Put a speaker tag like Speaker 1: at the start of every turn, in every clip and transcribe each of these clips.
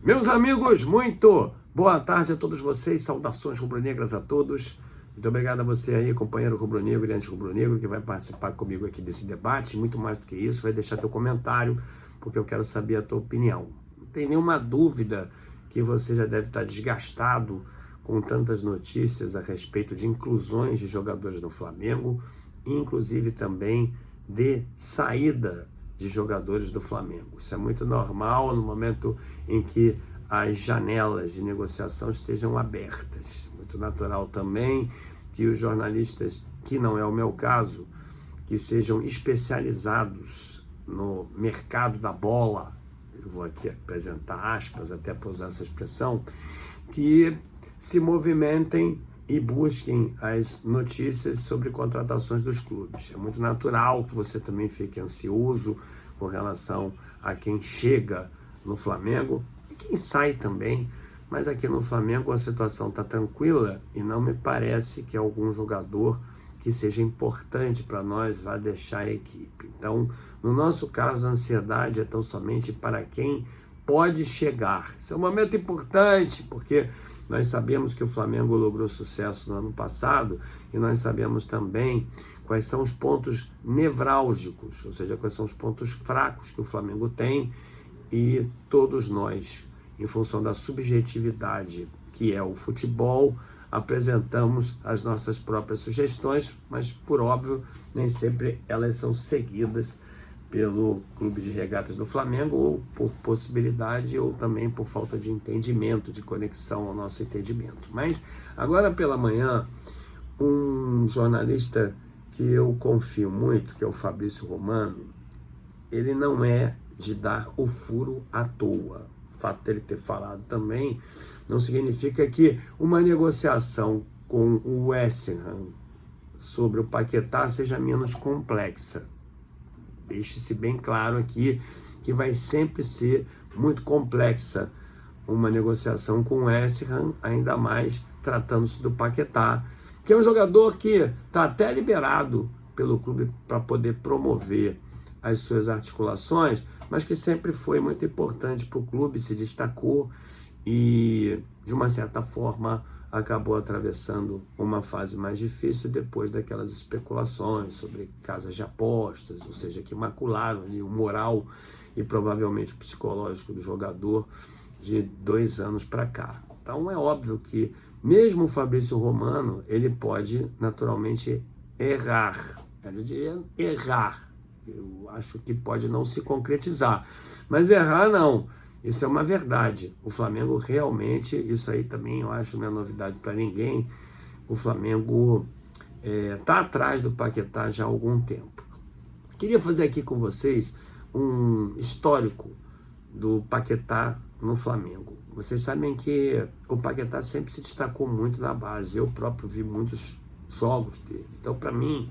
Speaker 1: Meus amigos, muito boa tarde a todos vocês, saudações rubro-negras a todos. Muito obrigado a você aí, companheiro rubro-negro e anti-rubro-negro, que vai participar comigo aqui desse debate. Muito mais do que isso, vai deixar teu comentário, porque eu quero saber a tua opinião. Não tem nenhuma dúvida que você já deve estar desgastado com tantas notícias a respeito de inclusões de jogadores do Flamengo, inclusive também de saída de jogadores do Flamengo. Isso é muito normal no momento em que as janelas de negociação estejam abertas. Muito natural também que os jornalistas, que não é o meu caso, que sejam especializados no mercado da bola, eu vou aqui apresentar aspas até para usar essa expressão, que se movimentem e busquem as notícias sobre contratações dos clubes. É muito natural que você também fique ansioso com relação a quem chega no Flamengo e quem sai também, mas aqui no Flamengo a situação está tranquila e não me parece que algum jogador que seja importante para nós vai deixar a equipe. Então, no nosso caso, a ansiedade é tão somente para quem pode chegar. Isso é um momento importante, porque nós sabemos que o Flamengo logrou sucesso no ano passado e nós sabemos também quais são os pontos nevrálgicos, ou seja, quais são os pontos fracos que o Flamengo tem, e todos nós, em função da subjetividade que é o futebol, apresentamos as nossas próprias sugestões, mas, por óbvio, nem sempre elas são seguidas pelo Clube de Regatas do Flamengo, ou por possibilidade, ou também por falta de entendimento, de conexão ao nosso entendimento. Mas, agora pela manhã, um jornalista que eu confio muito, que é o Fabrício Romano, ele não é de dar o furo à toa. O fato dele ter falado também não significa que uma negociação com o West Ham sobre o Paquetá seja menos complexa. Deixe-se bem claro aqui que vai sempre ser muito complexa uma negociação com o West Ham, ainda mais tratando-se do Paquetá, que é um jogador que está até liberado pelo clube para poder promover as suas articulações, mas que sempre foi muito importante para o clube, se destacou e, de uma certa forma, acabou atravessando uma fase mais difícil depois daquelas especulações sobre casas de apostas, ou seja, que macularam ali o moral e provavelmente o psicológico do jogador de 2 anos para cá. Então é óbvio que mesmo o Fabrício Romano, ele pode naturalmente errar. Eu diria errar. Eu acho que pode não se concretizar. Mas errar não. Isso é uma verdade. O Flamengo realmente, isso aí também eu acho não é novidade para ninguém, o Flamengo está atrás do Paquetá já há algum tempo. Queria fazer aqui com vocês um histórico do Paquetá no Flamengo. Vocês sabem que o Paquetá sempre se destacou muito na base. Eu próprio vi muitos jogos dele. Então, para mim,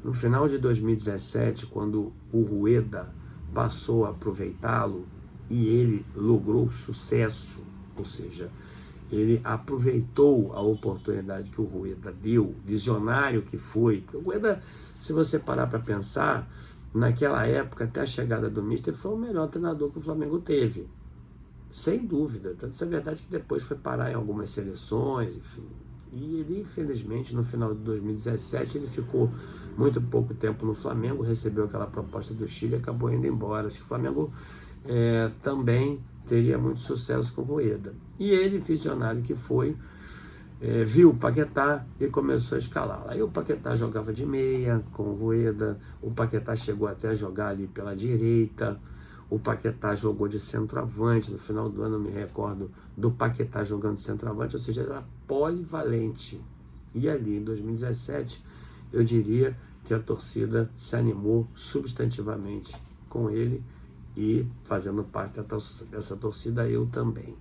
Speaker 1: no final de 2017, quando o Rueda passou a aproveitá-lo e ele logrou sucesso, ou seja, ele aproveitou a oportunidade que o Rueda deu, visionário que foi. Porque o Rueda, se você parar para pensar, naquela época, até a chegada do Mister, foi o melhor treinador que o Flamengo teve. Sem dúvida. Tanto é verdade que depois foi parar em algumas seleções, enfim. E ele, infelizmente, no final de 2017, ele ficou muito pouco tempo no Flamengo, recebeu aquela proposta do Chile e acabou indo embora. Acho que o Flamengo também teria muito sucesso com o Rueda. E ele, visionário que foi, viu o Paquetá e começou a escalar. Aí o Paquetá jogava de meia com o Rueda, o Paquetá chegou até a jogar ali pela direita, o Paquetá jogou de centroavante. No final do ano eu me recordo do Paquetá jogando de centroavante, ou seja, era polivalente. E ali em 2017 eu diria que a torcida se animou substantivamente com ele, e fazendo parte dessa torcida eu também.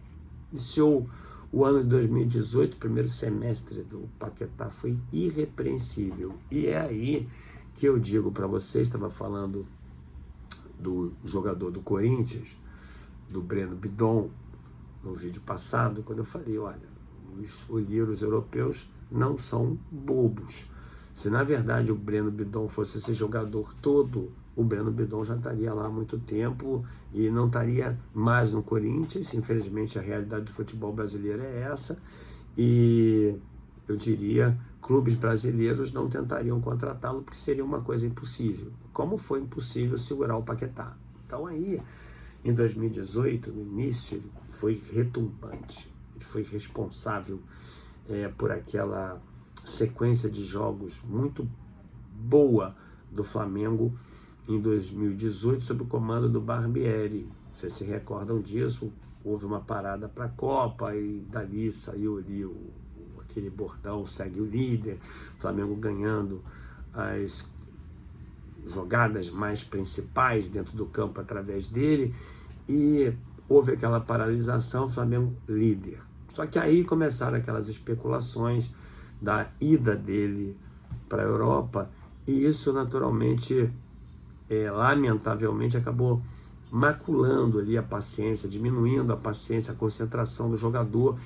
Speaker 1: Iniciou o ano de 2018, o primeiro semestre do Paquetá foi irrepreensível. E é aí que eu digo para vocês, estava falando do jogador do Corinthians, do Breno Bidon, no vídeo passado, quando eu falei, olha, os olheiros europeus não são bobos. Se na verdade o Breno Bidon fosse esse jogador todo o Breno Bidon já estaria lá há muito tempo e não estaria mais no Corinthians. Infelizmente, a realidade do futebol brasileiro é essa. E eu diria, clubes brasileiros não tentariam contratá-lo porque seria uma coisa impossível. Como foi impossível segurar o Paquetá. Então aí, em 2018, no início, ele foi retumbante. Ele foi responsável por aquela sequência de jogos muito boa do Flamengo em 2018, sob o comando do Barbieri. Vocês se recordam disso? Houve uma parada para a Copa e dali saiu ali aquele bordão, segue o líder, Flamengo ganhando as jogadas mais principais dentro do campo através dele, e houve aquela paralisação, Flamengo líder. Só que aí começaram aquelas especulações da ida dele para a Europa, e isso naturalmente, lamentavelmente, acabou maculando ali a paciência, diminuindo a paciência, a concentração do jogador,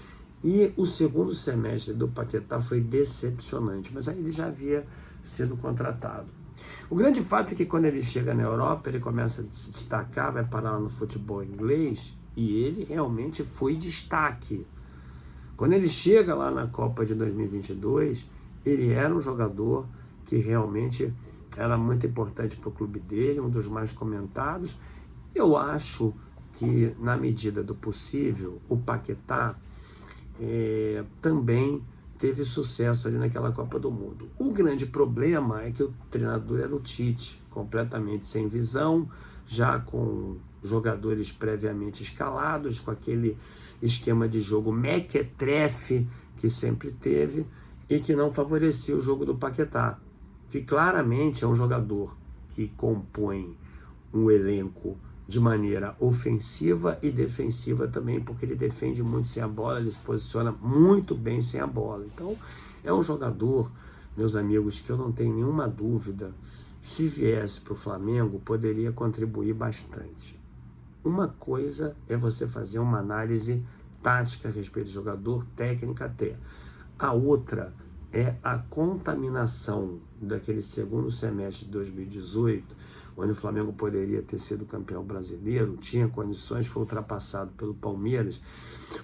Speaker 1: e o segundo semestre do Paquetá foi decepcionante, mas aí ele já havia sido contratado. O grande fato é que quando ele chega na Europa, ele começa a se destacar, vai parar no futebol inglês, e ele realmente foi destaque. Quando ele chega lá na Copa de 2022, ele era um jogador que realmente era muito importante para o clube dele, um dos mais comentados. Eu acho que, na medida do possível, o Paquetá também teve sucesso ali naquela Copa do Mundo. O grande problema é que o treinador era o Tite, completamente sem visão, já com jogadores previamente escalados, com aquele esquema de jogo mequetrefe que sempre teve e que não favorecia o jogo do Paquetá, que claramente é um jogador que compõe um elenco de maneira ofensiva e defensiva também, porque ele defende muito sem a bola, ele se posiciona muito bem sem a bola. Então, é um jogador, meus amigos, que eu não tenho nenhuma dúvida, se viesse para o Flamengo, poderia contribuir bastante. Uma coisa é você fazer uma análise tática a respeito do jogador, técnica até. A outra é a contaminação daquele segundo semestre de 2018, onde o Flamengo poderia ter sido campeão brasileiro, tinha condições, foi ultrapassado pelo Palmeiras.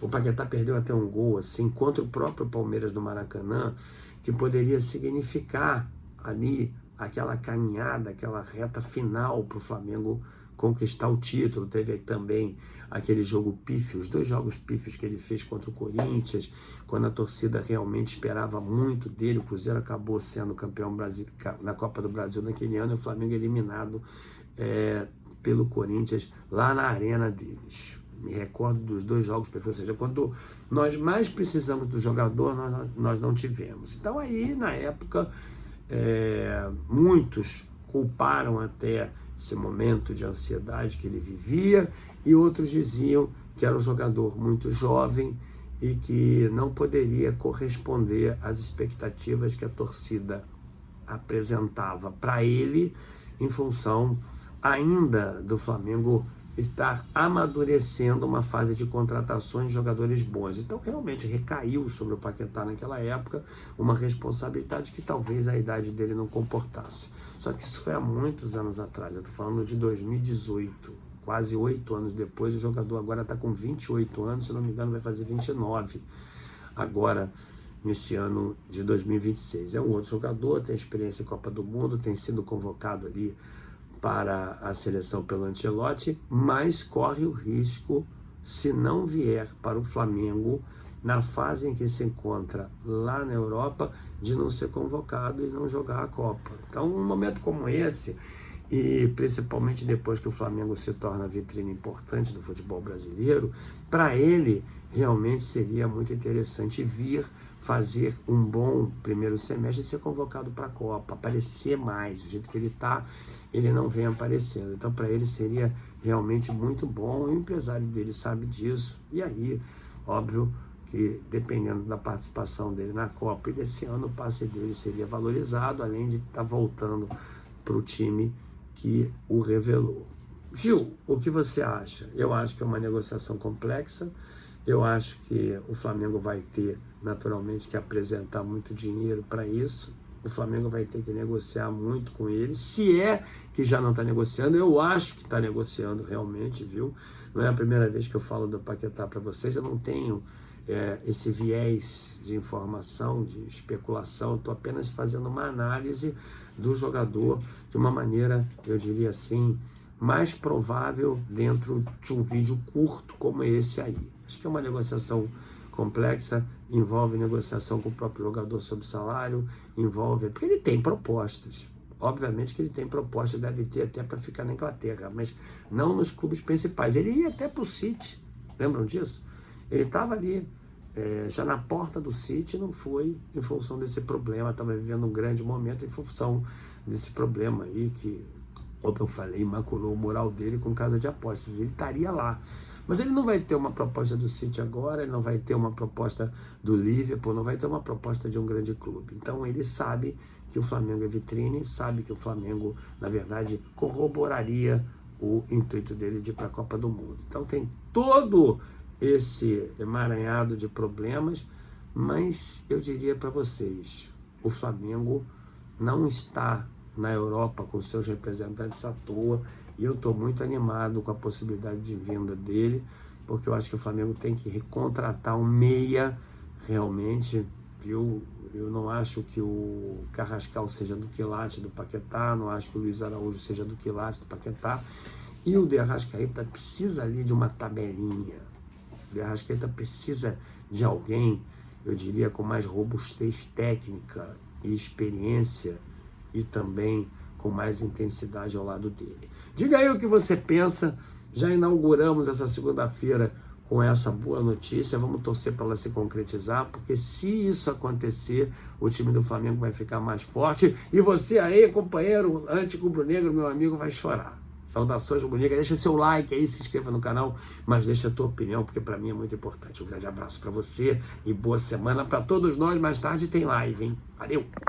Speaker 1: O Paquetá perdeu até um gol assim, contra o próprio Palmeiras no Maracanã, que poderia significar ali aquela caminhada, aquela reta final para o Flamengo conquistar o título. Teve também aquele jogo pífio, os 2 jogos pífios que ele fez contra o Corinthians, quando a torcida realmente esperava muito dele. O Cruzeiro acabou sendo campeão na Copa do Brasil naquele ano, e o Flamengo eliminado pelo Corinthians lá na arena deles. Me recordo dos 2 jogos pífios, ou seja, quando nós mais precisamos do jogador, nós não tivemos. Então aí, na época, muitos culparam até esse momento de ansiedade que ele vivia, e outros diziam que era um jogador muito jovem e que não poderia corresponder às expectativas que a torcida apresentava para ele, em função ainda do Flamengo estar amadurecendo uma fase de contratações de jogadores bons. Então, realmente recaiu sobre o Paquetá naquela época uma responsabilidade que talvez a idade dele não comportasse. Só que isso foi há muitos anos atrás, eu estou falando de 2018, quase 8 anos depois. O jogador agora está com 28 anos, se não me engano vai fazer 29 agora, nesse ano de 2026. É um outro jogador, tem experiência em Copa do Mundo, tem sido convocado ali para a seleção pelo Ancelotti, mas corre o risco, se não vier para o Flamengo, na fase em que se encontra lá na Europa, de não ser convocado e não jogar a Copa. Então, um momento como esse, e principalmente depois que o Flamengo se torna vitrine importante do futebol brasileiro, para ele realmente seria muito interessante vir fazer um bom primeiro semestre e ser convocado para a Copa, aparecer mais. Do jeito que ele está, ele não vem aparecendo. Então, para ele seria realmente muito bom, e o empresário dele sabe disso. E aí, óbvio que, dependendo da participação dele na Copa e desse ano, o passe dele seria valorizado, além de estar voltando para o time que o revelou. Gil, o que você acha? Eu acho que é uma negociação complexa. Eu acho que o Flamengo vai ter, naturalmente, que apresentar muito dinheiro para isso. o Flamengo vai ter que negociar muito com ele, se é que já não está negociando. Eu acho que está negociando realmente, viu? Não é a primeira vez que eu falo do Paquetá para vocês, eu não tenho esse viés de informação, de especulação, estou apenas fazendo uma análise do jogador de uma maneira, eu diria assim, mais provável dentro de um vídeo curto como esse aí. Acho que é uma negociação complexa, envolve negociação com o próprio jogador sobre salário, envolve... porque ele tem propostas. Obviamente que ele tem proposta, deve ter até para ficar na Inglaterra, mas não nos clubes principais. Ele ia até para o City, lembram disso? Ele estava ali, já na porta do City, não foi em função desse problema, estava vivendo um grande momento em função desse problema aí que, como eu falei, maculou o moral dele com casa de apostas. Ele estaria lá. Mas ele não vai ter uma proposta do City agora, ele não vai ter uma proposta do Liverpool, não vai ter uma proposta de um grande clube. Então ele sabe que o Flamengo é vitrine, sabe que o Flamengo, na verdade, corroboraria o intuito dele de ir para a Copa do Mundo. Então tem todo esse emaranhado de problemas, mas eu diria para vocês, o Flamengo não está na Europa com seus representantes à toa, e eu estou muito animado com a possibilidade de vinda dele, porque eu acho que o Flamengo tem que recontratar um meia realmente, viu? Eu não acho que o Carrascal seja do quilate do Paquetá, não acho que o Luiz Araújo seja do quilate do Paquetá, e o De Arrascaeta precisa ali de uma tabelinha. O De Arrascaeta precisa de alguém, eu diria, com mais robustez técnica e experiência, e também com mais intensidade ao lado dele. Diga aí o que você pensa. Já inauguramos essa segunda-feira com essa boa notícia. Vamos torcer para ela se concretizar, porque se isso acontecer, o time do Flamengo vai ficar mais forte. E você aí, companheiro anti-rubro-negro, meu amigo, vai chorar. Saudações rubro-negras. Deixa seu like aí, se inscreva no canal, mas deixa a tua opinião, porque para mim é muito importante. Um grande abraço para você e boa semana para todos nós. Mais tarde tem live, hein? Valeu!